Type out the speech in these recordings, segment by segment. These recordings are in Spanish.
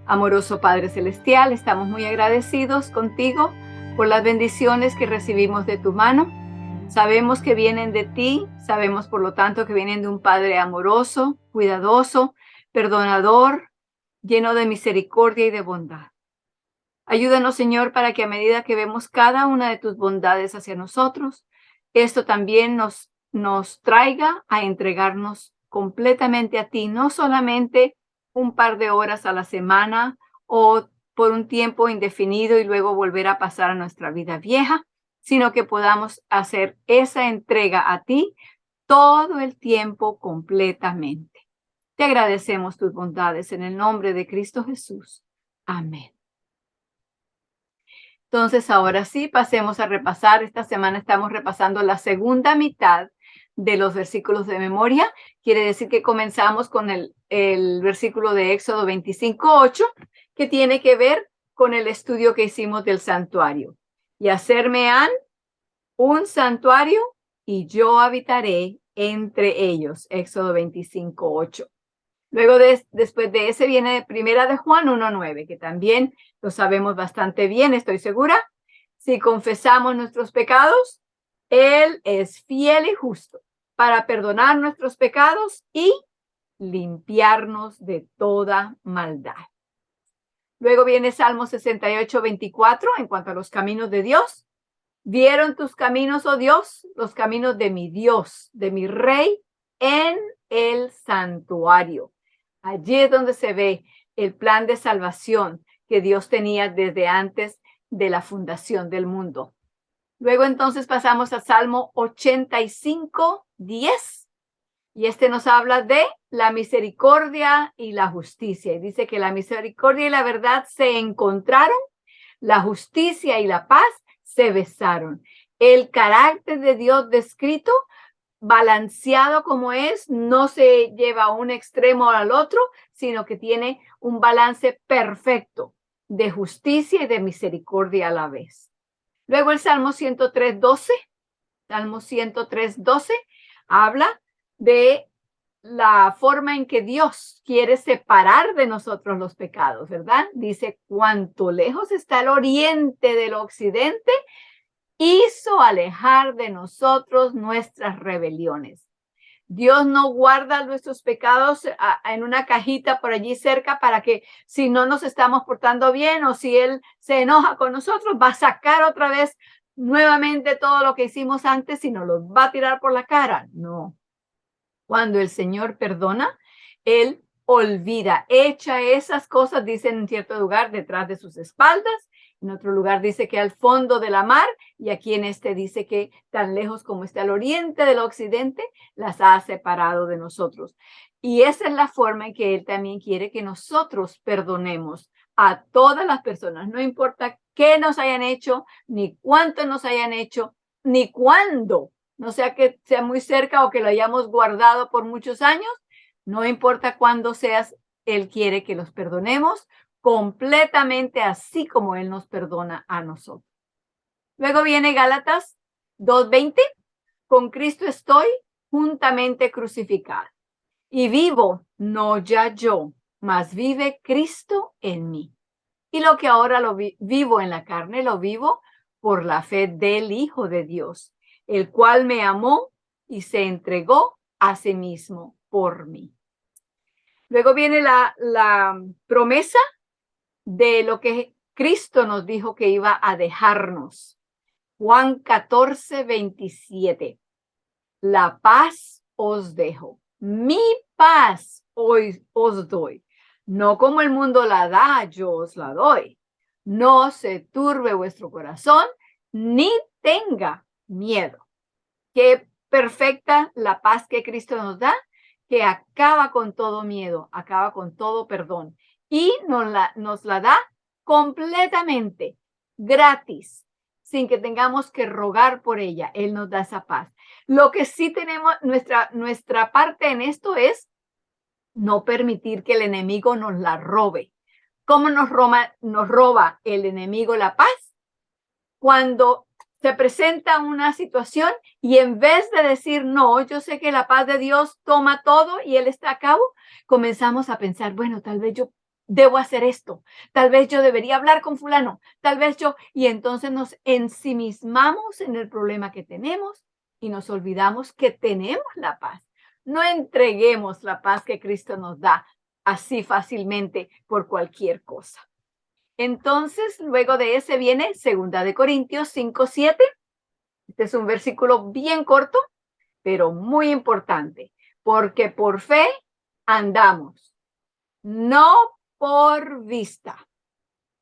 Amoroso Padre Celestial, estamos muy agradecidos contigo por las bendiciones que recibimos de tu mano. Sabemos que vienen de ti, sabemos por lo tanto que vienen de un Padre amoroso, cuidadoso, perdonador, lleno de misericordia y de bondad. Ayúdanos, Señor, para que a medida que vemos cada una de tus bondades hacia nosotros, esto también nos traiga a entregarnos completamente a ti, no solamente un par de horas a la semana o por un tiempo indefinido y luego volver a pasar a nuestra vida vieja, sino que podamos hacer esa entrega a ti todo el tiempo completamente. Te agradecemos tus bondades en el nombre de Cristo Jesús. Amén. Entonces, ahora sí, pasemos a repasar. Esta semana estamos repasando la segunda mitad de los versículos de memoria. Quiere decir que comenzamos con el versículo de Éxodo 25:8, que tiene que ver con el estudio que hicimos del santuario. Y hacerme han un santuario y yo habitaré entre ellos. Éxodo 25:8. Luego, después de ese, viene Primera de Juan 1:9, que también lo sabemos bastante bien, estoy segura. Si confesamos nuestros pecados, Él es fiel y justo para perdonar nuestros pecados y limpiarnos de toda maldad. Luego viene Salmo 68:24, en cuanto a los caminos de Dios. ¿Vieron tus caminos, oh Dios, los caminos de mi Dios, de mi Rey, en el santuario? Allí es donde se ve el plan de salvación que Dios tenía desde antes de la fundación del mundo. Luego entonces pasamos a Salmo 85:10, y este nos habla de la misericordia y la justicia. Y dice que la misericordia y la verdad se encontraron, la justicia y la paz se besaron. El carácter de Dios descrito, balanceado como es, no se lleva a un extremo al otro, sino que tiene un balance perfecto de justicia y de misericordia a la vez. Luego el Salmo 103:12, Salmo 103:12 habla de la forma en que Dios quiere separar de nosotros los pecados, ¿verdad? Dice, cuánto lejos está el oriente del occidente, hizo alejar de nosotros nuestras rebeliones. Dios no guarda nuestros pecados en una cajita por allí cerca para que si no nos estamos portando bien o si Él se enoja con nosotros, va a sacar otra vez nuevamente todo lo que hicimos antes y nos lo va a tirar por la cara. No. Cuando el Señor perdona, Él olvida, echa esas cosas, dice en cierto lugar, detrás de sus espaldas. En otro lugar dice que al fondo de la mar, y aquí en este dice que tan lejos como está el oriente del occidente, las ha separado de nosotros. Y esa es la forma en que Él también quiere que nosotros perdonemos a todas las personas, no importa qué nos hayan hecho, ni cuánto nos hayan hecho, ni cuándo, no sea que sea muy cerca o que lo hayamos guardado por muchos años, no importa cuándo seas, Él quiere que los perdonemos completamente así como Él nos perdona a nosotros. Luego viene Gálatas 2:20, con Cristo estoy juntamente crucificado y vivo, no ya yo, mas vive Cristo en mí. Y lo que ahora vivo en la carne, lo vivo por la fe del Hijo de Dios, el cual me amó y se entregó a sí mismo por mí. Luego viene la promesa de lo que Cristo nos dijo que iba a dejarnos. Juan 14:27. La paz os dejo, mi paz hoy os doy. No como el mundo la da, yo os la doy. No se turbe vuestro corazón, ni tenga miedo. Qué perfecta la paz que Cristo nos da, que acaba con todo miedo, acaba con todo perdón. Y nos la da completamente, gratis, sin que tengamos que rogar por ella. Él nos da esa paz. Lo que sí tenemos, nuestra parte en esto es no permitir que el enemigo nos la robe. ¿Cómo nos roba el enemigo la paz? Cuando se presenta una situación y en vez de decir, no, yo sé que la paz de Dios toma todo y Él está a cabo, comenzamos a pensar, bueno, tal vez yo debo hacer esto, tal vez yo debería hablar con fulano, tal vez yo, y entonces nos ensimismamos en el problema que tenemos y nos olvidamos que tenemos la paz. No entreguemos la paz que Cristo nos da así fácilmente por cualquier cosa. Entonces, luego de ese viene 2 Corintios 5:7. Este es un versículo bien corto, pero muy importante, porque por fe andamos, no por vista.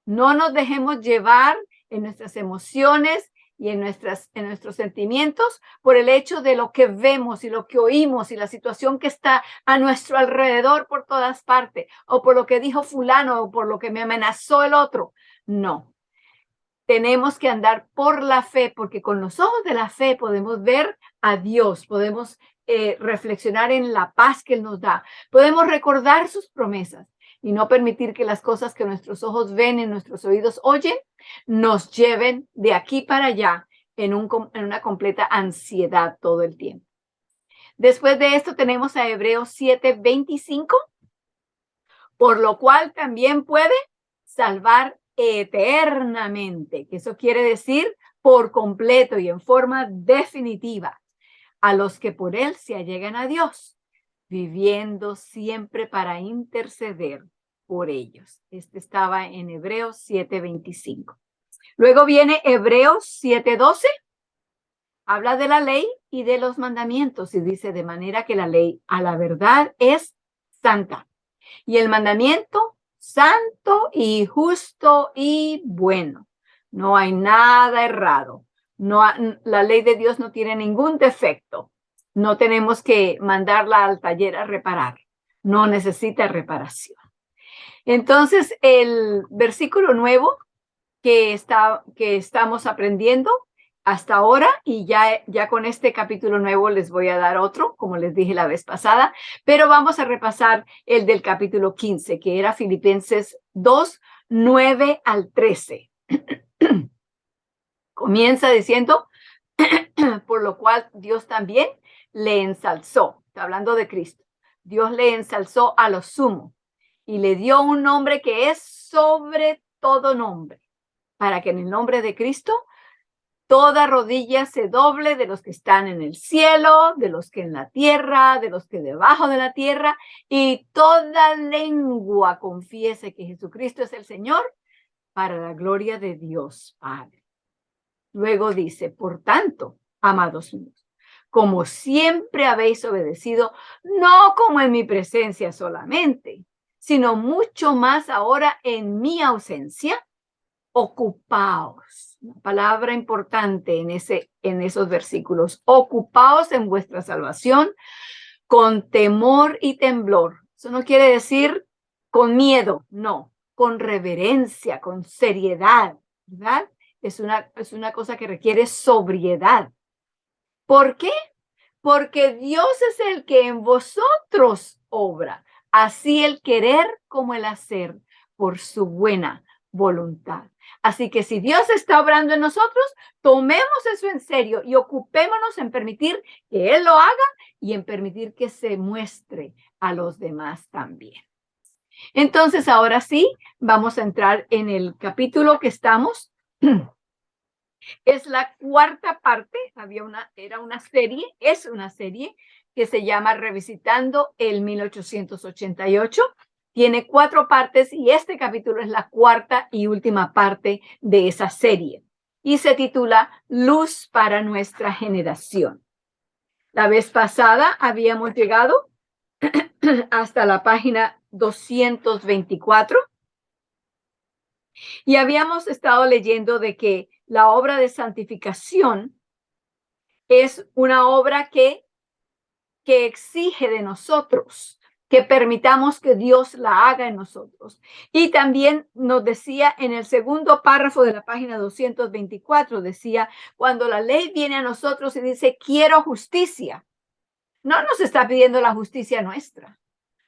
No nos dejemos llevar en nuestras emociones y en nuestros sentimientos por el hecho de lo que vemos y lo que oímos y la situación que está a nuestro alrededor por todas partes, o por lo que dijo fulano o por lo que me amenazó el otro. No. Tenemos que andar por la fe, porque con los ojos de la fe podemos ver a Dios, podemos reflexionar en la paz que Él nos da, podemos recordar sus promesas y no permitir que las cosas que nuestros ojos ven y nuestros oídos oyen nos lleven de aquí para allá en una completa ansiedad todo el tiempo. Después de esto tenemos a Hebreos 7:25, por lo cual también puede salvar eternamente, que eso quiere decir por completo y en forma definitiva a los que por él se allegan a Dios, viviendo siempre para interceder por ellos. Este estaba en Hebreos 7:25. Luego viene Hebreos 7:12. Habla de la ley y de los mandamientos y dice de manera que la ley a la verdad es santa y el mandamiento santo y justo y bueno. No hay nada errado. La ley de Dios no tiene ningún defecto. No tenemos que mandarla al taller a reparar. No necesita reparación. Entonces, el versículo nuevo que estamos aprendiendo hasta ahora, y ya con este capítulo nuevo les voy a dar otro, como les dije la vez pasada, pero vamos a repasar el del capítulo 15, que era Filipenses 2:9-13. Comienza diciendo, por lo cual Dios también le ensalzó, está hablando de Cristo, Dios le ensalzó a lo sumo y le dio un nombre que es sobre todo nombre, para que en el nombre de Cristo toda rodilla se doble de los que están en el cielo, de los que en la tierra, de los que debajo de la tierra, y toda lengua confiese que Jesucristo es el Señor para la gloria de Dios Padre. Luego dice, por tanto, amados míos, como siempre habéis obedecido, no como en mi presencia solamente, sino mucho más ahora en mi ausencia, ocupaos. Una palabra importante en esos versículos. Ocupaos en vuestra salvación con temor y temblor. Eso no quiere decir con miedo, no, con reverencia, con seriedad, ¿verdad? Es una cosa que requiere sobriedad. ¿Por qué? Porque Dios es el que en vosotros obra, así el querer como el hacer, por su buena voluntad. Así que si Dios está obrando en nosotros, tomemos eso en serio y ocupémonos en permitir que Él lo haga y en permitir que se muestre a los demás también. Entonces, ahora sí, vamos a entrar en el capítulo que estamos. Es la cuarta parte, es una serie que se llama Revisitando el 1888. Tiene 4 partes y este capítulo es la cuarta y última parte de esa serie. Y se titula Luz para nuestra generación. La vez pasada habíamos llegado hasta la página 224 y habíamos estado leyendo de que la obra de santificación es una obra que exige de nosotros que permitamos que Dios la haga en nosotros. Y también nos decía en el segundo párrafo de la página 224, decía, cuando la ley viene a nosotros y dice, quiero justicia, no nos está pidiendo la justicia nuestra.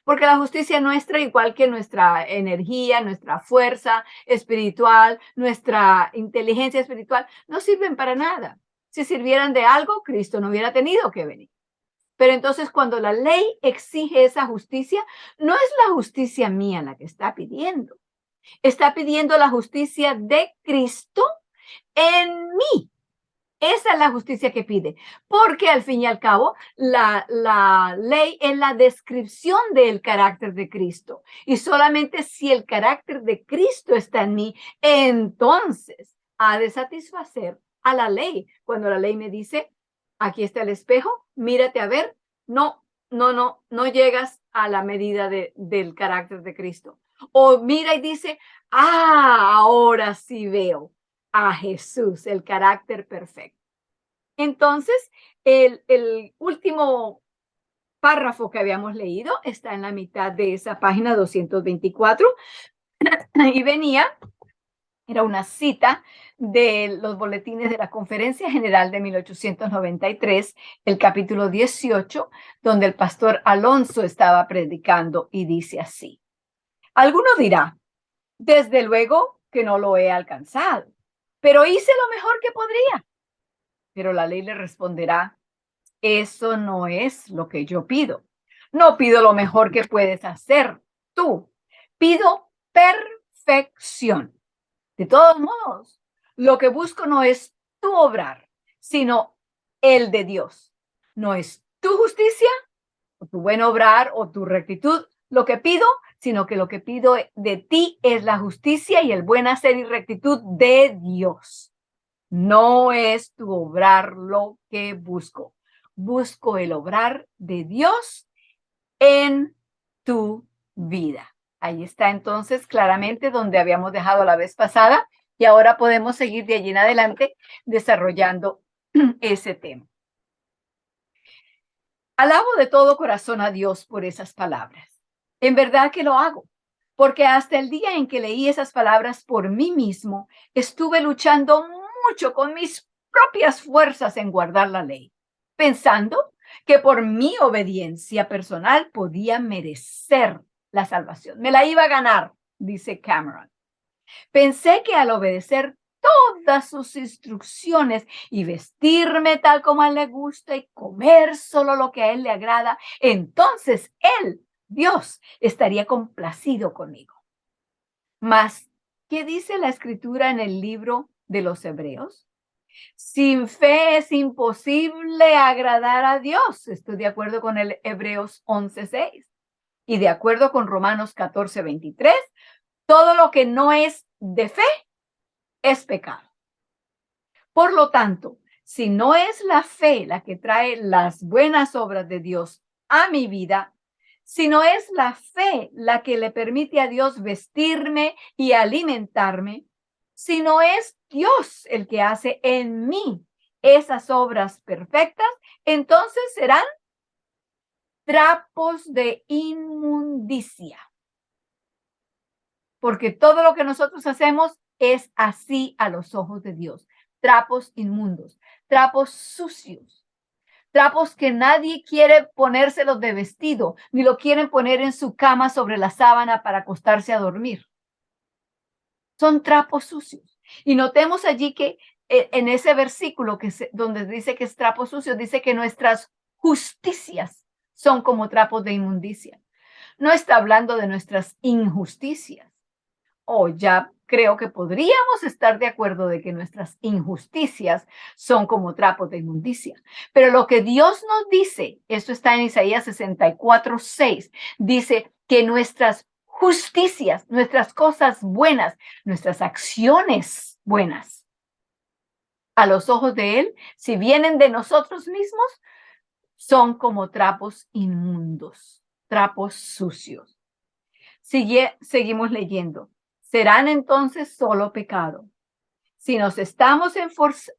Porque la justicia nuestra, igual que nuestra energía, nuestra fuerza espiritual, nuestra inteligencia espiritual, no sirven para nada. Si sirvieran de algo, Cristo no hubiera tenido que venir. Pero entonces cuando la ley exige esa justicia, no es la justicia mía la que está pidiendo. Está pidiendo la justicia de Cristo en mí. Esa es la justicia que pide, porque al fin y al cabo la ley es la descripción del carácter de Cristo. Y solamente si el carácter de Cristo está en mí, entonces ha de satisfacer a la ley. Cuando la ley me dice, aquí está el espejo, mírate a ver, no llegas a la medida del carácter de Cristo. O mira y dice, ahora sí veo a Jesús, el carácter perfecto. Entonces, el último párrafo que habíamos leído está en la mitad de esa página 224 y era una cita de los boletines de la Conferencia General de 1893, el capítulo 18, donde el pastor Alonso estaba predicando y dice así. Alguno dirá, desde luego que no lo he alcanzado, pero hice lo mejor que podría. Pero la ley le responderá, eso no es lo que yo pido. No pido lo mejor que puedes hacer tú. Pido perfección. De todos modos, lo que busco no es tu obrar, sino el de Dios. No es tu justicia, o tu buen obrar, o tu rectitud, lo que pido, sino que lo que pido de ti es la justicia y el buen hacer y rectitud de Dios. No es tu obrar lo que busco. Busco el obrar de Dios en tu vida. Ahí está entonces claramente donde habíamos dejado la vez pasada y ahora podemos seguir de allí en adelante desarrollando ese tema. Alabo de todo corazón a Dios por esas palabras. En verdad que lo hago, porque hasta el día en que leí esas palabras por mí mismo, estuve luchando mucho con mis propias fuerzas en guardar la ley, pensando que por mi obediencia personal podía merecer la salvación. Me la iba a ganar, dice Cameron. Pensé que al obedecer todas sus instrucciones y vestirme tal como a él le gusta y comer solo lo que a él le agrada, entonces él, Dios, estaría complacido conmigo. Mas, ¿qué dice la escritura en el libro de los Hebreos? Sin fe es imposible agradar a Dios. Estoy de acuerdo con el Hebreos 11:6 y de acuerdo con Romanos 14:23. Todo lo que no es de fe es pecado. Por lo tanto, si no es la fe la que trae las buenas obras de Dios a mi vida, si no es la fe la que le permite a Dios vestirme y alimentarme, si no es Dios el que hace en mí esas obras perfectas, entonces serán trapos de inmundicia. Porque todo lo que nosotros hacemos es así a los ojos de Dios. Trapos inmundos, trapos sucios, trapos que nadie quiere ponérselos de vestido, ni lo quieren poner en su cama sobre la sábana para acostarse a dormir. Son trapos sucios. Y notemos allí que en ese versículo donde dice que es trapos sucios, dice que nuestras justicias son como trapos de inmundicia. No está hablando de nuestras injusticias. Ya creo que podríamos estar de acuerdo de que nuestras injusticias son como trapos de inmundicia. Pero lo que Dios nos dice, esto está en Isaías 64:6, dice que nuestras justicias, nuestras cosas buenas, nuestras acciones buenas, a los ojos de Él, si vienen de nosotros mismos, son como trapos inmundos, trapos sucios. Seguimos leyendo. Serán entonces solo pecado. Si nos estamos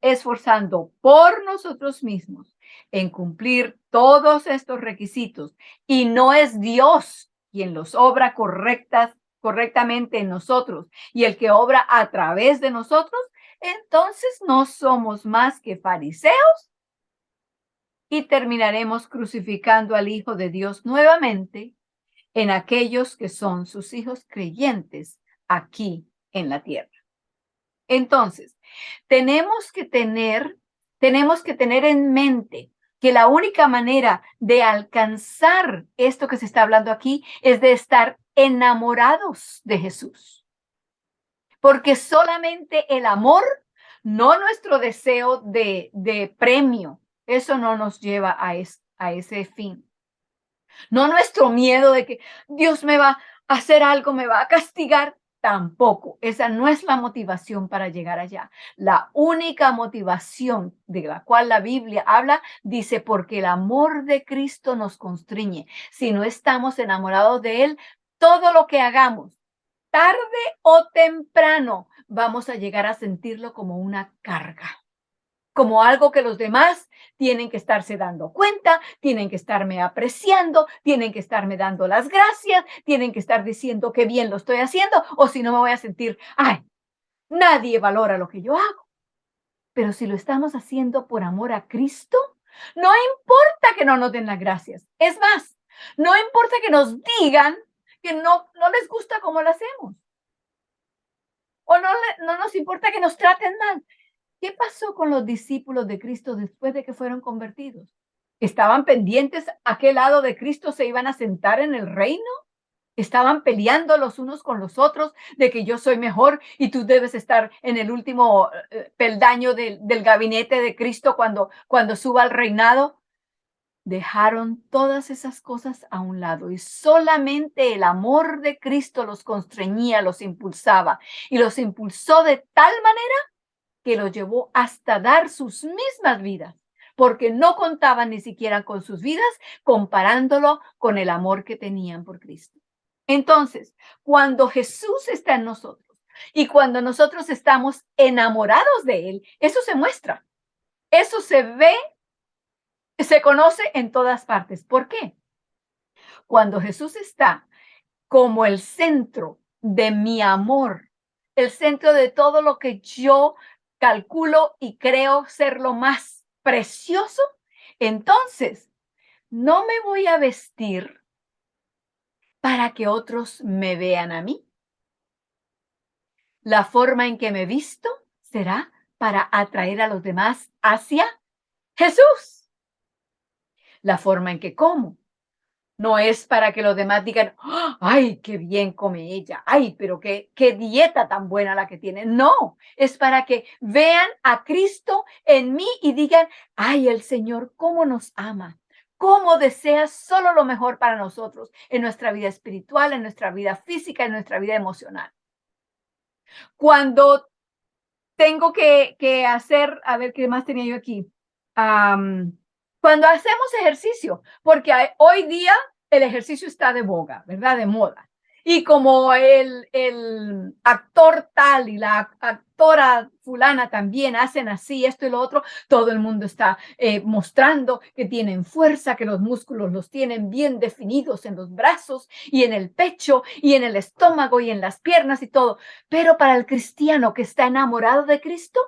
esforzando por nosotros mismos en cumplir todos estos requisitos y no es Dios quien los obra correctamente en nosotros y el que obra a través de nosotros, entonces no somos más que fariseos y terminaremos crucificando al Hijo de Dios nuevamente en aquellos que son sus hijos creyentes aquí en la tierra. Entonces, tenemos que tener en mente que la única manera de alcanzar esto que se está hablando aquí es de estar enamorados de Jesús. Porque solamente el amor, no nuestro deseo de premio, eso no nos lleva a ese fin. No nuestro miedo de que Dios me va a hacer algo, me va a castigar. Tampoco. Esa no es la motivación para llegar allá. La única motivación de la cual la Biblia habla, dice, porque el amor de Cristo nos constriñe. Si no estamos enamorados de Él, todo lo que hagamos, tarde o temprano, vamos a llegar a sentirlo como una carga, como algo que los demás tienen que estarse dando cuenta, tienen que estarme apreciando, tienen que estarme dando las gracias, tienen que estar diciendo que bien lo estoy haciendo, o si no me voy a sentir, ay, nadie valora lo que yo hago. Pero si lo estamos haciendo por amor a Cristo, no importa que no nos den las gracias. Es más, no importa que nos digan que no les gusta cómo lo hacemos. O no nos importa que nos traten mal. ¿Qué pasó con los discípulos de Cristo después de que fueron convertidos? ¿Estaban pendientes a qué lado de Cristo se iban a sentar en el reino? ¿Estaban peleando los unos con los otros de que yo soy mejor y tú debes estar en el último peldaño del gabinete de Cristo cuando suba al reinado? Dejaron todas esas cosas a un lado y solamente el amor de Cristo los constreñía, los impulsaba y los impulsó de tal manera que lo llevó hasta dar sus mismas vidas, porque no contaban ni siquiera con sus vidas, comparándolo con el amor que tenían por Cristo. Entonces, cuando Jesús está en nosotros y cuando nosotros estamos enamorados de Él, eso se muestra, eso se ve, se conoce en todas partes. ¿Por qué? Cuando Jesús está como el centro de mi amor, el centro de todo lo que yo calculo y creo ser lo más precioso, entonces no me voy a vestir para que otros me vean a mí. La forma en que me visto será para atraer a los demás hacia Jesús. La forma en que como no es para que los demás digan, ay, qué bien come ella, ay, pero qué dieta tan buena la que tiene. No, es para que vean a Cristo en mí y digan, ay, el Señor, cómo nos ama, cómo desea solo lo mejor para nosotros en nuestra vida espiritual, en nuestra vida física, en nuestra vida emocional. Cuando tengo que hacer, a ver, ¿qué más tenía yo aquí? Cuando hacemos ejercicio, porque hoy día el ejercicio está de boga, ¿verdad? De moda. Y como el actor tal y la actora fulana también hacen así, esto y lo otro, todo el mundo está mostrando que tienen fuerza, que los músculos los tienen bien definidos en los brazos y en el pecho y en el estómago y en las piernas y todo. Pero para el cristiano que está enamorado de Cristo,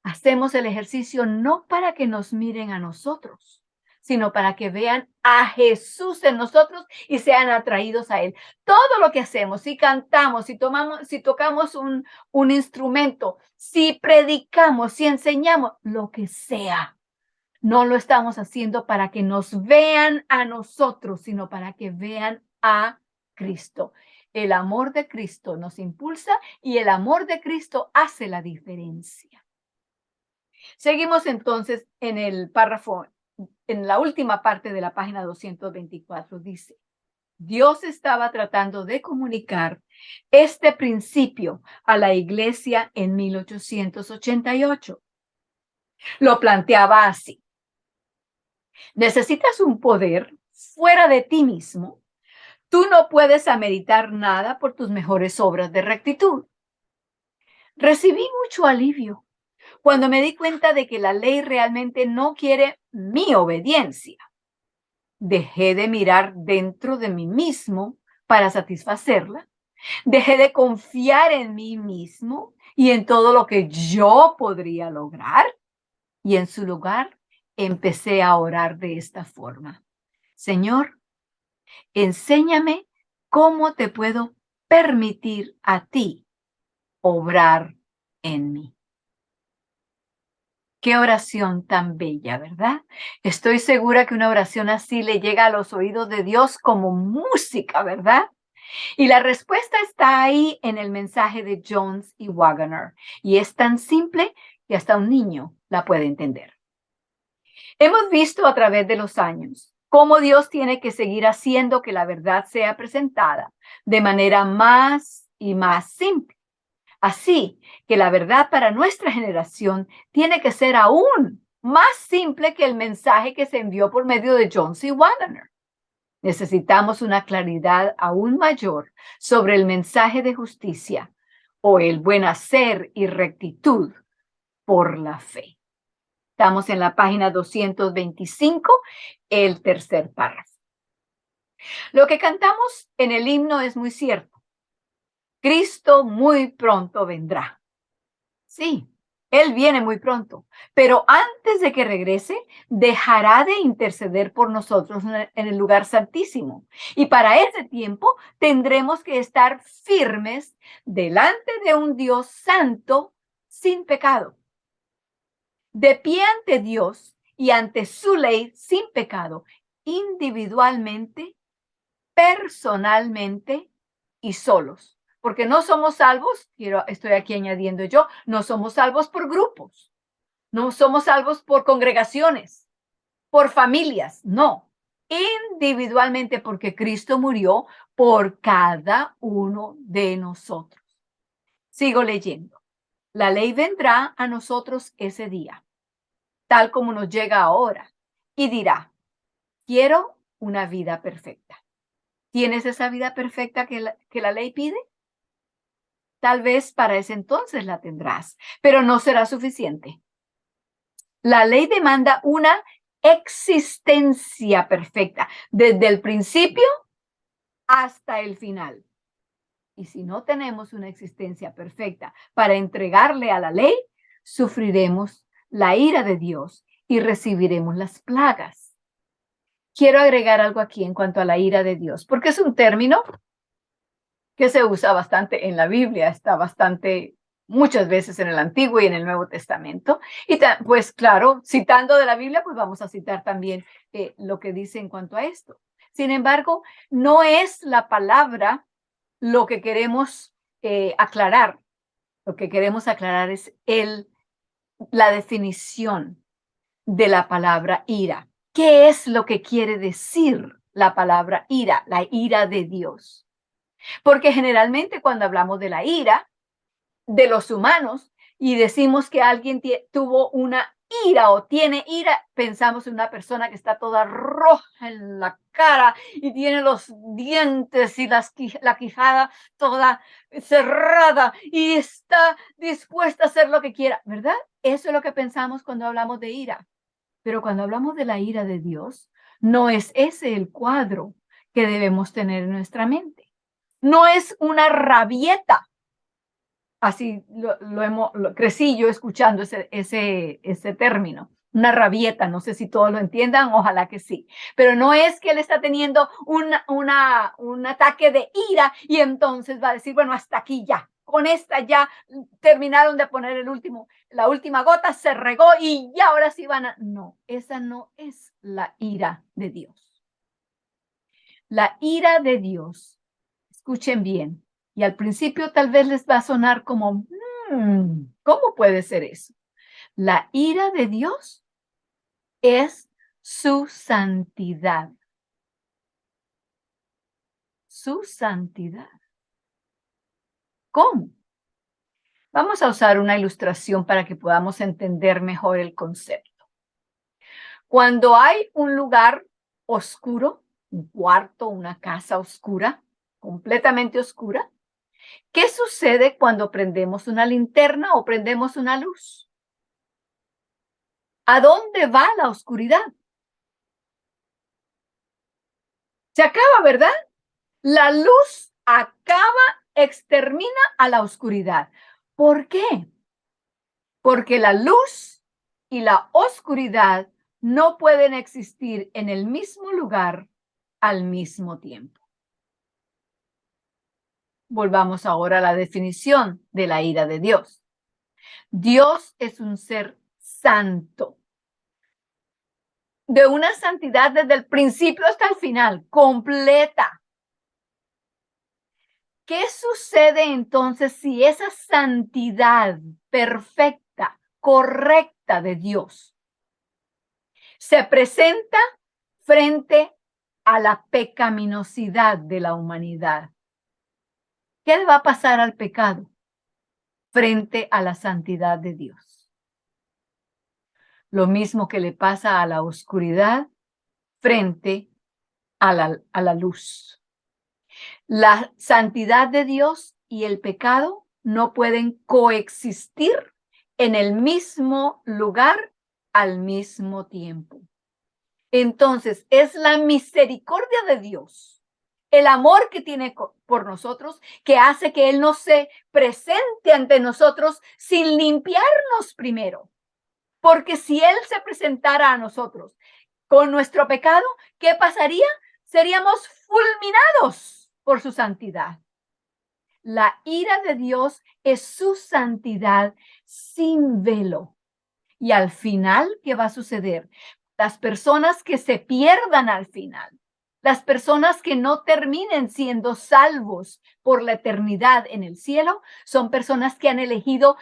hacemos el ejercicio no para que nos miren a nosotros, sino para que vean a Jesús en nosotros y sean atraídos a Él. Todo lo que hacemos, si cantamos, si tocamos un instrumento, si predicamos, si enseñamos, lo que sea, no lo estamos haciendo para que nos vean a nosotros, sino para que vean a Cristo. El amor de Cristo nos impulsa y el amor de Cristo hace la diferencia. Seguimos entonces en el párrafo, en la última parte de la página 224, dice, Dios estaba tratando de comunicar este principio a la iglesia en 1888. Lo planteaba así. Necesitas un poder fuera de ti mismo. Tú no puedes ameritar nada por tus mejores obras de rectitud. Recibí mucho alivio cuando me di cuenta de que la ley realmente no quiere mi obediencia. Dejé de mirar dentro de mí mismo para satisfacerla. Dejé de confiar en mí mismo y en todo lo que yo podría lograr. Y en su lugar, empecé a orar de esta forma. Señor, enséñame cómo te puedo permitir a ti obrar en mí. Qué oración tan bella, ¿verdad? Estoy segura que una oración así le llega a los oídos de Dios como música, ¿verdad? Y la respuesta está ahí en el mensaje de Jones y Waggoner. Y es tan simple que hasta un niño la puede entender. Hemos visto a través de los años cómo Dios tiene que seguir haciendo que la verdad sea presentada de manera más y más simple. Así que la verdad para nuestra generación tiene que ser aún más simple que el mensaje que se envió por medio de Jones y Waggoner. Necesitamos una claridad aún mayor sobre el mensaje de justicia o el buen hacer y rectitud por la fe. Estamos en la página 225, el tercer párrafo. Lo que cantamos en el himno es muy cierto. Cristo muy pronto vendrá. Sí, Él viene muy pronto, pero antes de que regrese, dejará de interceder por nosotros en el lugar santísimo. Y para ese tiempo tendremos que estar firmes delante de un Dios santo sin pecado, de pie ante Dios y ante su ley sin pecado, individualmente, personalmente y solos. Porque no somos salvos, estoy aquí añadiendo yo, no somos salvos por grupos, no somos salvos por congregaciones, por familias, no. Individualmente, porque Cristo murió por cada uno de nosotros. Sigo leyendo. La ley vendrá a nosotros ese día, tal como nos llega ahora, y dirá, quiero una vida perfecta. ¿Tienes esa vida perfecta que la ley pide? Tal vez para ese entonces la tendrás, pero no será suficiente. La ley demanda una existencia perfecta, desde el principio hasta el final. Y si no tenemos una existencia perfecta para entregarle a la ley, sufriremos la ira de Dios y recibiremos las plagas. Quiero agregar algo aquí en cuanto a la ira de Dios, porque es un término que se usa bastante en la Biblia, está bastante, muchas veces en el Antiguo y en el Nuevo Testamento. Y pues claro, citando de la Biblia, pues vamos a citar también lo que dice en cuanto a esto. Sin embargo, no es la palabra lo que queremos aclarar. Lo que queremos aclarar es la definición de la palabra ira. ¿Qué es lo que quiere decir la palabra ira, la ira de Dios? Porque generalmente cuando hablamos de la ira de los humanos y decimos que alguien tuvo una ira o tiene ira, pensamos en una persona que está toda roja en la cara y tiene los dientes y la quijada toda cerrada y está dispuesta a hacer lo que quiera, ¿verdad? Eso es lo que pensamos cuando hablamos de ira. Pero cuando hablamos de la ira de Dios, no es ese el cuadro que debemos tener en nuestra mente. No es una rabieta. Así crecí yo escuchando ese término. Una rabieta, no sé si todos lo entiendan, ojalá que sí. Pero no es que él está teniendo un ataque de ira y entonces va a decir, bueno, hasta aquí ya. Con esta ya terminaron de poner la última gota, se regó y ya ahora sí van a... No, esa no es la ira de Dios. La ira de Dios, escuchen bien, y al principio tal vez les va a sonar como, ¿cómo puede ser eso? La ira de Dios es su santidad. Su santidad. ¿Cómo? Vamos a usar una ilustración para que podamos entender mejor el concepto. Cuando hay un lugar oscuro, un cuarto, una casa oscura, completamente oscura, ¿qué sucede cuando prendemos una linterna o prendemos una luz? ¿A dónde va la oscuridad? Se acaba, ¿verdad? La luz extermina a la oscuridad. ¿Por qué? Porque la luz y la oscuridad no pueden existir en el mismo lugar al mismo tiempo. Volvamos ahora a la definición de la ira de Dios. Dios es un ser santo. De una santidad desde el principio hasta el final, completa. ¿Qué sucede entonces si esa santidad perfecta, correcta de Dios se presenta frente a la pecaminosidad de la humanidad? ¿Qué le va a pasar al pecado frente a la santidad de Dios? Lo mismo que le pasa a la oscuridad frente a la luz. La santidad de Dios y el pecado no pueden coexistir en el mismo lugar al mismo tiempo. Entonces, es la misericordia de Dios, el amor que tiene por nosotros, que hace que Él no se presente ante nosotros sin limpiarnos primero. Porque si Él se presentara a nosotros con nuestro pecado, ¿qué pasaría? Seríamos fulminados por su santidad. La ira de Dios es su santidad sin velo. Y al final, ¿qué va a suceder? Las personas que se pierdan al final, las personas que no terminen siendo salvos por la eternidad en el cielo, son personas que han elegido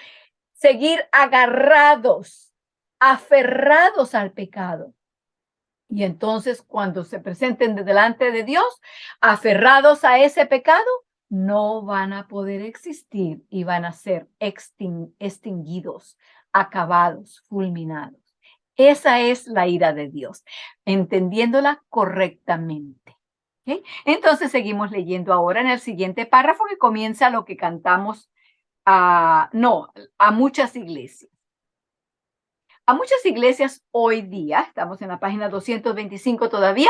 seguir agarrados, aferrados al pecado. Y entonces, cuando se presenten delante de Dios, aferrados a ese pecado, no van a poder existir y van a ser extinguidos, acabados, fulminados. Esa es la ira de Dios, entendiéndola correctamente. ¿Okay? Entonces, seguimos leyendo ahora en el siguiente párrafo que comienza lo que cantamos a muchas iglesias. A muchas iglesias hoy día, estamos en la página 225 todavía,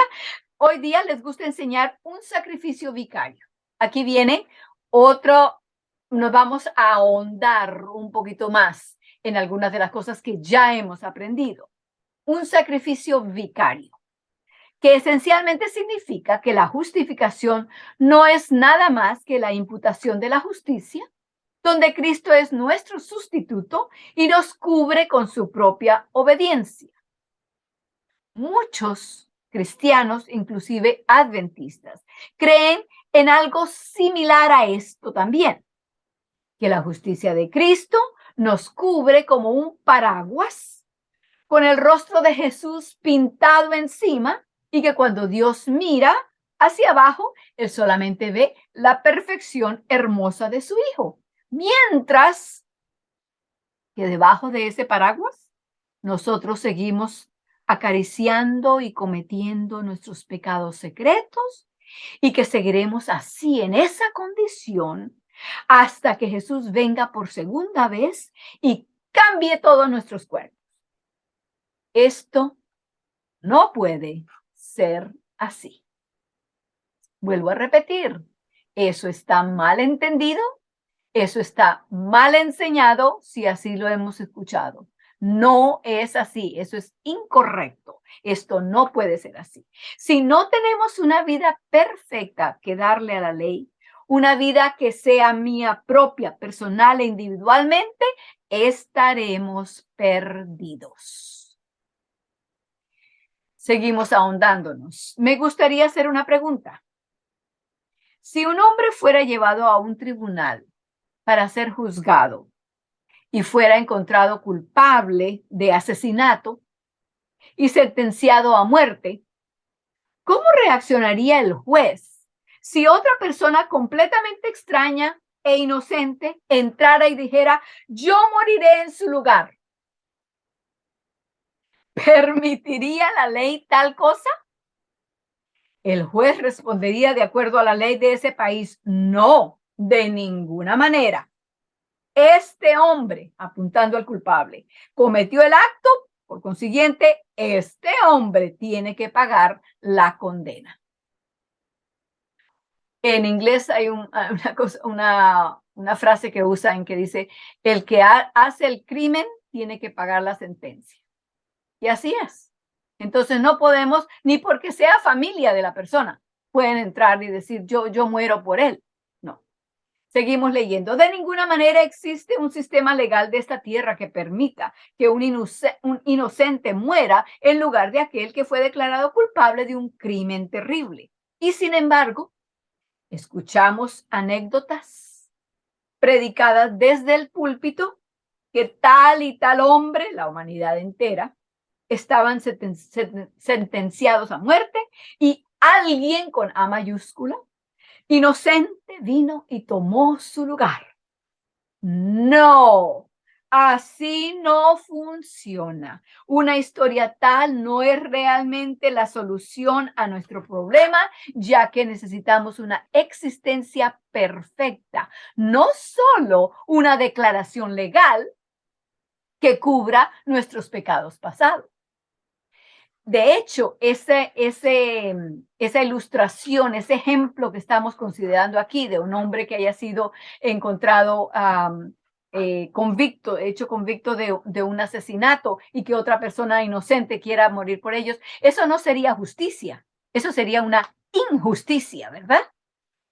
hoy día les gusta enseñar un sacrificio vicario. Aquí viene otro, nos vamos a ahondar un poquito más en algunas de las cosas que ya hemos aprendido. Un sacrificio vicario, que esencialmente significa que la justificación no es nada más que la imputación de la justicia, donde Cristo es nuestro sustituto y nos cubre con su propia obediencia. Muchos cristianos, inclusive adventistas, creen en algo similar a esto también, que la justicia de Cristo nos cubre como un paraguas con el rostro de Jesús pintado encima y que cuando Dios mira hacia abajo, Él solamente ve la perfección hermosa de su Hijo. Mientras que debajo de ese paraguas, nosotros seguimos acariciando y cometiendo nuestros pecados secretos y que seguiremos así en esa condición hasta que Jesús venga por segunda vez y cambie todos nuestros cuerpos. Esto no puede ser así. Vuelvo a repetir, eso está mal entendido. Eso está mal enseñado si así lo hemos escuchado. No es así, eso es incorrecto. Esto no puede ser así. Si no tenemos una vida perfecta que darle a la ley, una vida que sea mía propia, personal e individualmente, estaremos perdidos. Seguimos ahondándonos. Me gustaría hacer una pregunta. Si un hombre fuera llevado a un tribunal para ser juzgado y fuera encontrado culpable de asesinato y sentenciado a muerte, ¿cómo reaccionaría el juez si otra persona completamente extraña e inocente entrara y dijera, yo moriré en su lugar? ¿Permitiría la ley tal cosa? El juez respondería de acuerdo a la ley de ese país, no, de ninguna manera. Este hombre, apuntando al culpable, cometió el acto, por consiguiente, este hombre tiene que pagar la condena. En inglés hay una frase que usan que dice, el que hace el crimen tiene que pagar la sentencia. Y así es. Entonces no podemos, ni porque sea familia de la persona, pueden entrar y decir, yo muero por él. No. Seguimos leyendo. De ninguna manera existe un sistema legal de esta tierra que permita que un inocente muera en lugar de aquel que fue declarado culpable de un crimen terrible. Y sin embargo, escuchamos anécdotas predicadas desde el púlpito que tal y tal hombre, la humanidad entera, estaban sentenciados a muerte y alguien con A mayúscula, inocente, vino y tomó su lugar. No, así no funciona. Una historia tal no es realmente la solución a nuestro problema, ya que necesitamos una existencia perfecta, no solo una declaración legal que cubra nuestros pecados pasados. De hecho, esa ilustración, ese ejemplo que estamos considerando aquí de un hombre que haya sido encontrado convicto de un asesinato y que otra persona inocente quiera morir por ellos, eso no sería justicia, eso sería una injusticia, ¿verdad?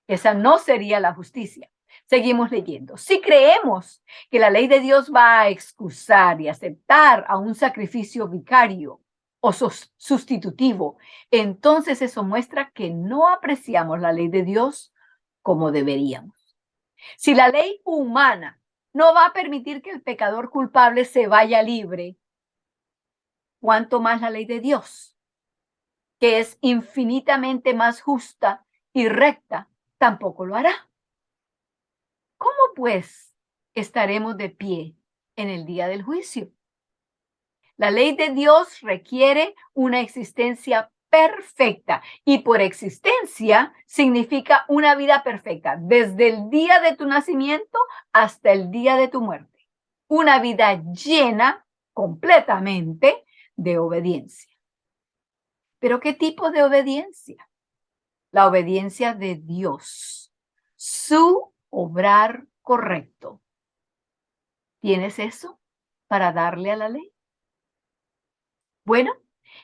Esa no sería la justicia. Seguimos leyendo. Si creemos que la ley de Dios va a excusar y aceptar a un sacrificio vicario o sustitutivo, entonces eso muestra que no apreciamos la ley de Dios como deberíamos. Si la ley humana no va a permitir que el pecador culpable se vaya libre, ¿cuánto más la ley de Dios, que es infinitamente más justa y recta, tampoco lo hará? ¿Cómo pues estaremos de pie en el día del juicio? La ley de Dios requiere una existencia perfecta y por existencia significa una vida perfecta desde el día de tu nacimiento hasta el día de tu muerte. Una vida llena completamente de obediencia. ¿Pero qué tipo de obediencia? La obediencia de Dios, su obrar correcto. ¿Tienes eso para darle a la ley? Bueno,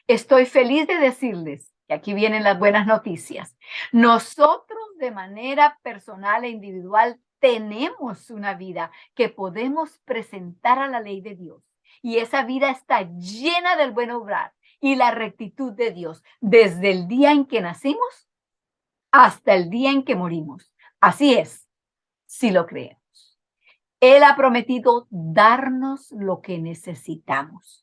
estoy feliz de decirles que aquí vienen las buenas noticias. Nosotros de manera personal e individual tenemos una vida que podemos presentar a la ley de Dios. Y esa vida está llena del buen obrar y la rectitud de Dios desde el día en que nacimos hasta el día en que morimos. Así es, si lo creemos. Él ha prometido darnos lo que necesitamos.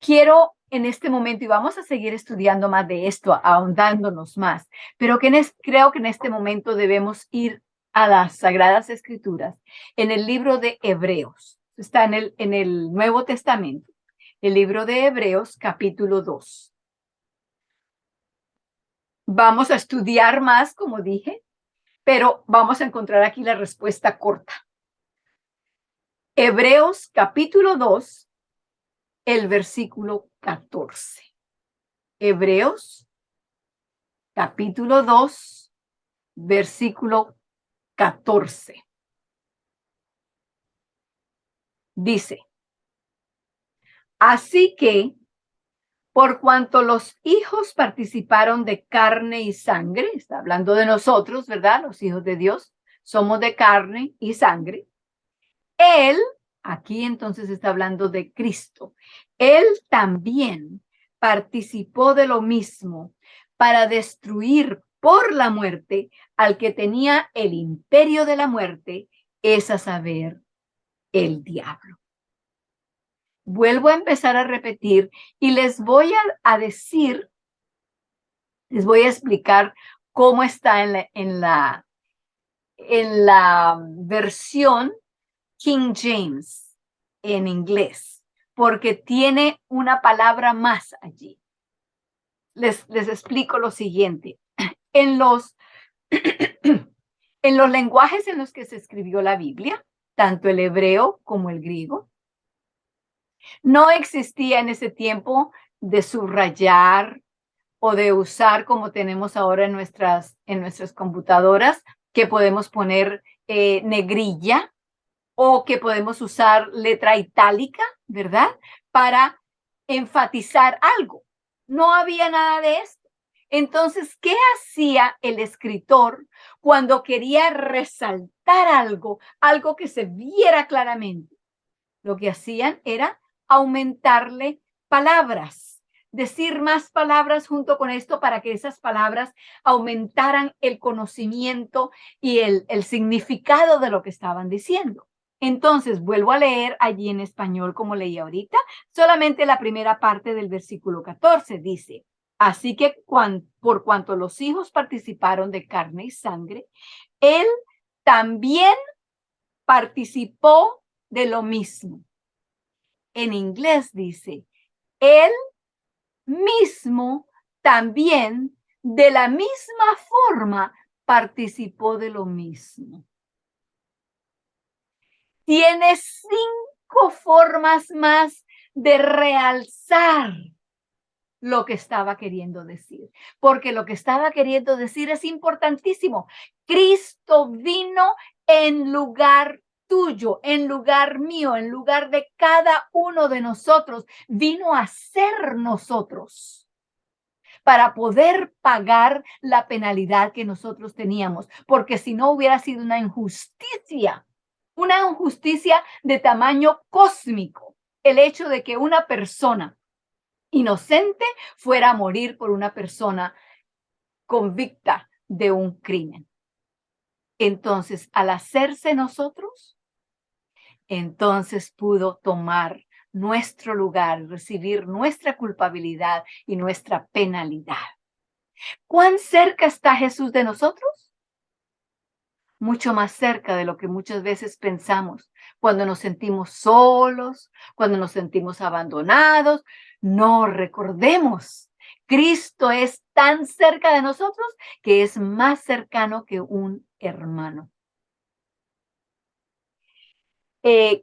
Quiero en este momento, y vamos a seguir estudiando más de esto, ahondándonos más, pero creo que en este momento debemos ir a las Sagradas Escrituras, en el libro de Hebreos. Está en el Nuevo Testamento, el libro de Hebreos, capítulo 2. Vamos a estudiar más, como dije, pero vamos a encontrar aquí la respuesta corta. Hebreos, capítulo 2, el versículo 14. Hebreos, capítulo 2, versículo 14. Dice, así que, por cuanto los hijos participaron de carne y sangre, está hablando de nosotros, ¿verdad? Los hijos de Dios, somos de carne y sangre. Él, aquí entonces está hablando de Cristo, él también participó de lo mismo para destruir por la muerte al que tenía el imperio de la muerte, es a saber, el diablo. Vuelvo a empezar a repetir y les voy a decir, les voy a explicar cómo está en la versión King James en inglés, porque tiene una palabra más allí. Les explico lo siguiente. En los lenguajes en los que se escribió la Biblia, tanto el hebreo como el griego, no existía en ese tiempo de subrayar o de usar como tenemos ahora en nuestras computadoras, que podemos poner negrilla o que podemos usar letra itálica, ¿verdad? Para enfatizar algo. No había nada de esto. Entonces, ¿qué hacía el escritor cuando quería resaltar algo que se viera claramente? Lo que hacían era aumentarle palabras, decir más palabras junto con esto para que esas palabras aumentaran el conocimiento y el significado de lo que estaban diciendo. Entonces, vuelvo a leer allí en español como leí ahorita, solamente la primera parte del versículo 14 dice: así que por cuanto los hijos participaron de carne y sangre, él también participó de lo mismo. En inglés dice: él mismo también de la misma forma participó de lo mismo. Tiene 5 formas más de realzar lo que estaba queriendo decir, porque lo que estaba queriendo decir es importantísimo. Cristo vino en lugar tuyo, en lugar mío, en lugar de cada uno de nosotros, vino a ser nosotros para poder pagar la penalidad que nosotros teníamos, porque si no hubiera sido una injusticia de tamaño cósmico, el hecho de que una persona inocente fuera a morir por una persona convicta de un crimen. Entonces, al hacerse nosotros, entonces pudo tomar nuestro lugar, recibir nuestra culpabilidad y nuestra penalidad. ¿Cuán cerca está Jesús de nosotros? Mucho más cerca de lo que muchas veces pensamos, cuando nos sentimos solos, cuando nos sentimos abandonados. No, recordemos, Cristo es tan cerca de nosotros que es más cercano que un hermano.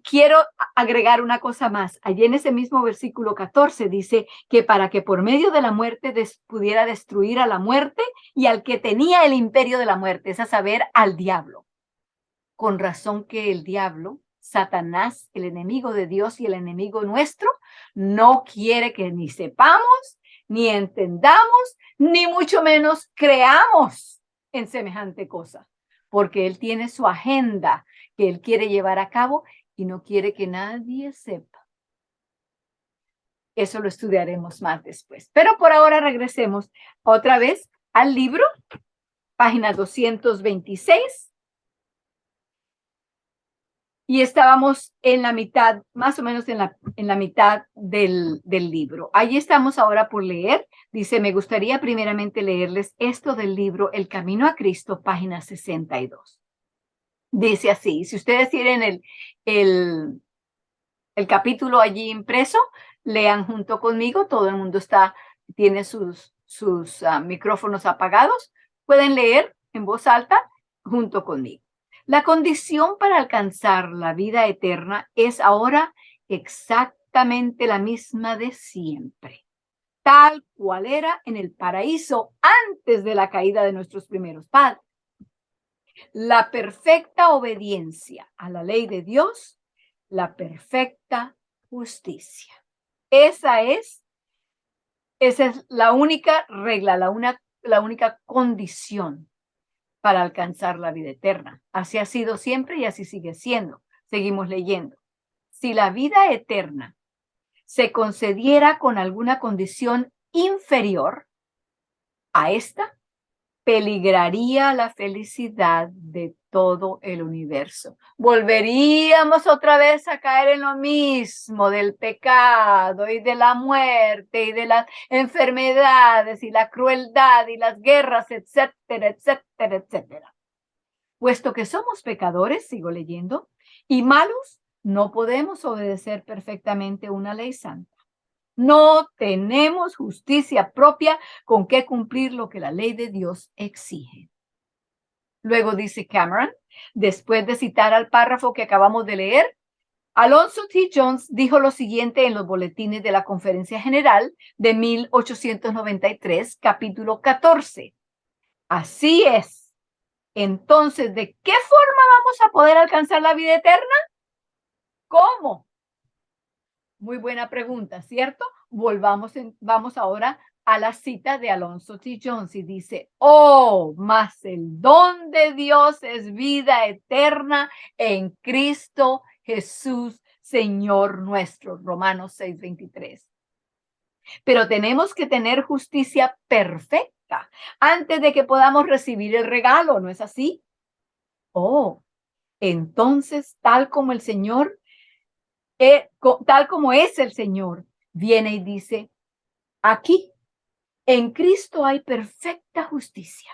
Quiero agregar una cosa más. Allí en ese mismo versículo 14 dice que para que por medio de la muerte pudiera destruir a la muerte y al que tenía el imperio de la muerte, es a saber, al diablo. Con razón que el diablo, Satanás, el enemigo de Dios y el enemigo nuestro, no quiere que ni sepamos, ni entendamos, ni mucho menos creamos en semejante cosa, porque él tiene su agenda que él quiere llevar a cabo y no quiere que nadie sepa. Eso lo estudiaremos más después. Pero por ahora regresemos otra vez al libro, página 226. Y estábamos en la mitad, más o menos en la mitad del libro. Allí estamos ahora por leer. Dice: me gustaría primeramente leerles esto del libro El Camino a Cristo, página 62. Dice así: si ustedes tienen el capítulo allí impreso, lean junto conmigo. Todo el mundo tiene sus micrófonos apagados. Pueden leer en voz alta junto conmigo. La condición para alcanzar la vida eterna es ahora exactamente la misma de siempre, tal cual era en el paraíso antes de la caída de nuestros primeros padres. La perfecta obediencia a la ley de Dios, la perfecta justicia. Esa es la única regla, la única condición para alcanzar la vida eterna. Así ha sido siempre y así sigue siendo. Seguimos leyendo. Si la vida eterna se concediera con alguna condición inferior a esta, peligraría la felicidad de todo el universo. Volveríamos otra vez a caer en lo mismo del pecado y de la muerte y de las enfermedades y la crueldad y las guerras, etcétera, etcétera, etcétera. Puesto que somos pecadores, sigo leyendo, y malos, no podemos obedecer perfectamente una ley santa. No tenemos justicia propia con que cumplir lo que la ley de Dios exige. Luego dice Cameron, después de citar al párrafo que acabamos de leer, Alonzo T. Jones dijo lo siguiente en los boletines de la Conferencia General de 1893, capítulo 14. Así es. Entonces, ¿de qué forma vamos a poder alcanzar la vida eterna? ¿Cómo? Muy buena pregunta, ¿cierto? Vamos ahora a la cita de Alonso T. Jones y dice, oh, mas el don de Dios es vida eterna en Cristo Jesús, Señor nuestro. Romanos 6:23. Pero tenemos que tener justicia perfecta antes de que podamos recibir el regalo, ¿no es así? Oh, entonces, tal como el Señor, tal como es el Señor, viene y dice, aquí en Cristo hay perfecta justicia.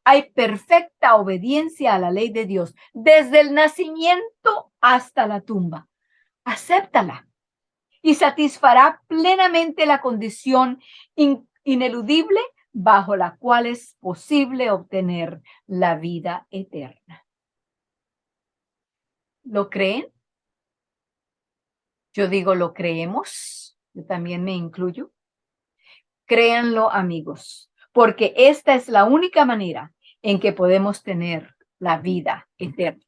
Hay perfecta obediencia a la ley de Dios, desde el nacimiento hasta la tumba. Acéptala y satisfará plenamente la condición ineludible bajo la cual es posible obtener la vida eterna. ¿Lo creen? Yo digo, ¿lo creemos? Yo también me incluyo. Créanlo, amigos, porque esta es la única manera en que podemos tener la vida eterna.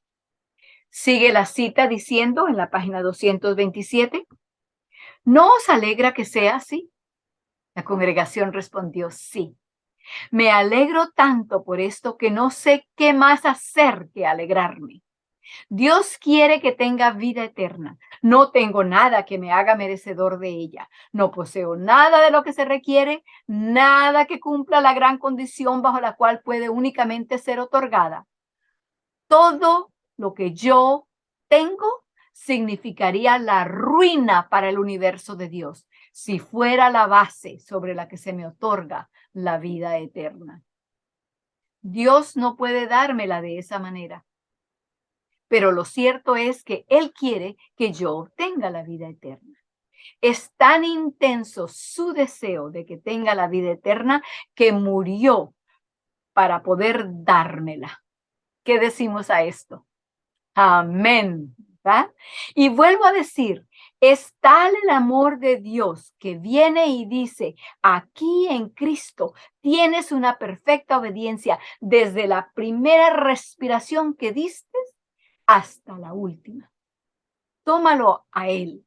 Sigue la cita diciendo en la página 227, ¿no os alegra que sea así? La congregación respondió, sí. Me alegro tanto por esto que no sé qué más hacer que alegrarme. Dios quiere que tenga vida eterna. No tengo nada que me haga merecedor de ella. No poseo nada de lo que se requiere, nada que cumpla la gran condición bajo la cual puede únicamente ser otorgada. Todo lo que yo tengo significaría la ruina para el universo de Dios si fuera la base sobre la que se me otorga la vida eterna. Dios no puede dármela de esa manera. Pero lo cierto es que Él quiere que yo obtenga la vida eterna. Es tan intenso su deseo de que tenga la vida eterna que murió para poder dármela. ¿Qué decimos a esto? Amén. ¿verdad? Y vuelvo a decir, es tal el amor de Dios que viene y dice, aquí en Cristo tienes una perfecta obediencia desde la primera respiración que diste hasta la última. Tómalo a Él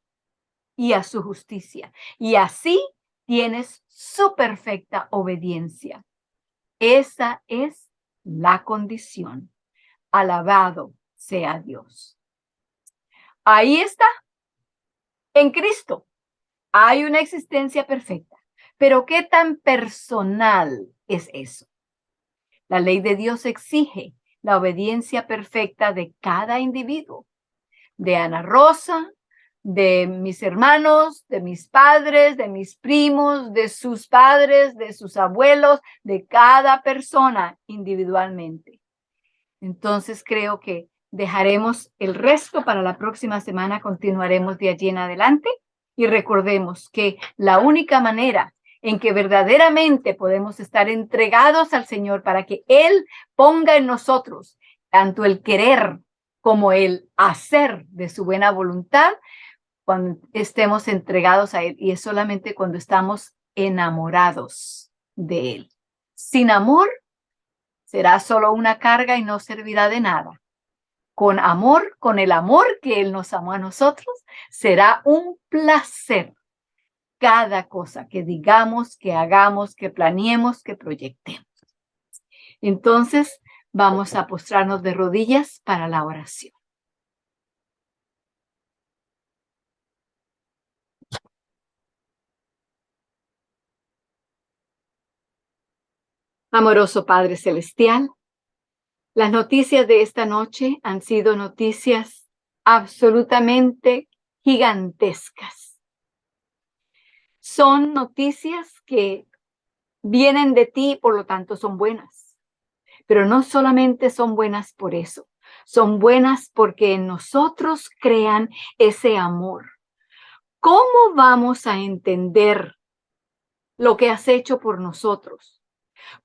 y a su justicia. Y así tienes su perfecta obediencia. Esa es la condición. Alabado sea Dios. Ahí está. En Cristo hay una existencia perfecta. Pero ¿qué tan personal es eso? La ley de Dios exige la obediencia perfecta de cada individuo. De Ana Rosa, de mis hermanos, de mis padres, de mis primos, de sus padres, de sus abuelos, de cada persona individualmente. Entonces creo que dejaremos el resto para la próxima semana, continuaremos de allí en adelante y recordemos que la única manera en que verdaderamente podemos estar entregados al Señor para que Él ponga en nosotros tanto el querer como el hacer de su buena voluntad, cuando estemos entregados a Él, y es solamente cuando estamos enamorados de Él. Sin amor, será solo una carga y no servirá de nada. Con amor, con el amor que Él nos amó a nosotros, será un placer cada cosa que digamos, que hagamos, que planeemos, que proyectemos. Entonces, vamos a postrarnos de rodillas para la oración. Amoroso Padre Celestial, las noticias de esta noche han sido noticias absolutamente gigantescas. Son noticias que vienen de ti, por lo tanto son buenas. Pero no solamente son buenas por eso, son buenas porque en nosotros crean ese amor. ¿Cómo vamos a entender lo que has hecho por nosotros?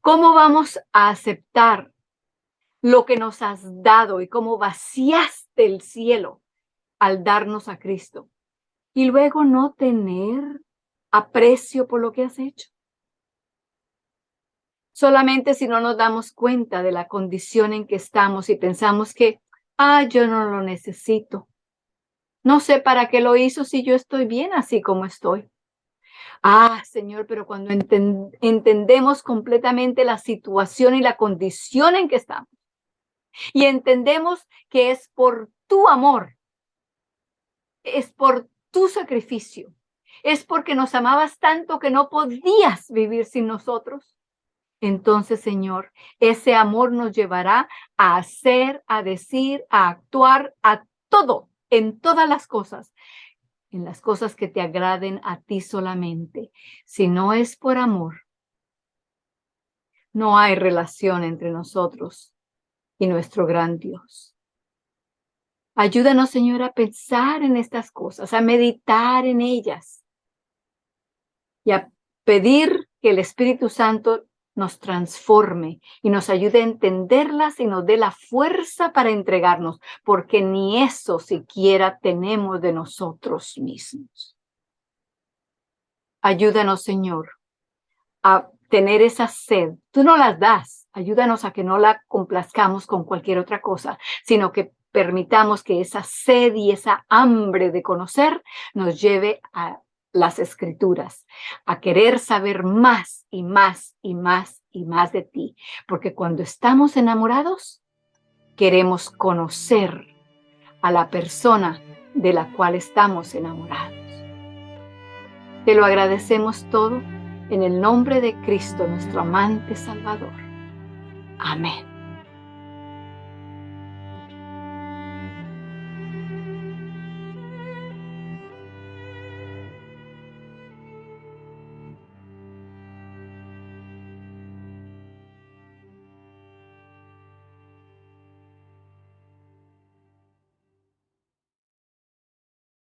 ¿Cómo vamos a aceptar lo que nos has dado y cómo vaciaste el cielo al darnos a Cristo? Y luego no tener aprecio por lo que has hecho. Solamente si no nos damos cuenta de la condición en que estamos y pensamos que, yo no lo necesito. No sé para qué lo hizo si yo estoy bien así como estoy. Señor, pero cuando entendemos completamente la situación y la condición en que estamos, y entendemos que es por tu amor, es por tu sacrificio, es porque nos amabas tanto que no podías vivir sin nosotros. Entonces, Señor, ese amor nos llevará a hacer, a decir, a actuar, a todo, en todas las cosas, en las cosas que te agraden a ti solamente. Si no es por amor, no hay relación entre nosotros y nuestro gran Dios. Ayúdanos, Señor, a pensar en estas cosas, a meditar en ellas y a pedir que el Espíritu Santo nos transforme y nos ayude a entenderlas y nos dé la fuerza para entregarnos, porque ni eso siquiera tenemos de nosotros mismos. Ayúdanos, Señor, a tener esa sed. Tú no las das. Ayúdanos a que no la complazcamos con cualquier otra cosa, sino que permitamos que esa sed y esa hambre de conocer nos lleve a las Escrituras, a querer saber más y más y más y más de ti. Porque cuando estamos enamorados, queremos conocer a la persona de la cual estamos enamorados. Te lo agradecemos todo en el nombre de Cristo, nuestro amante Salvador. Amén.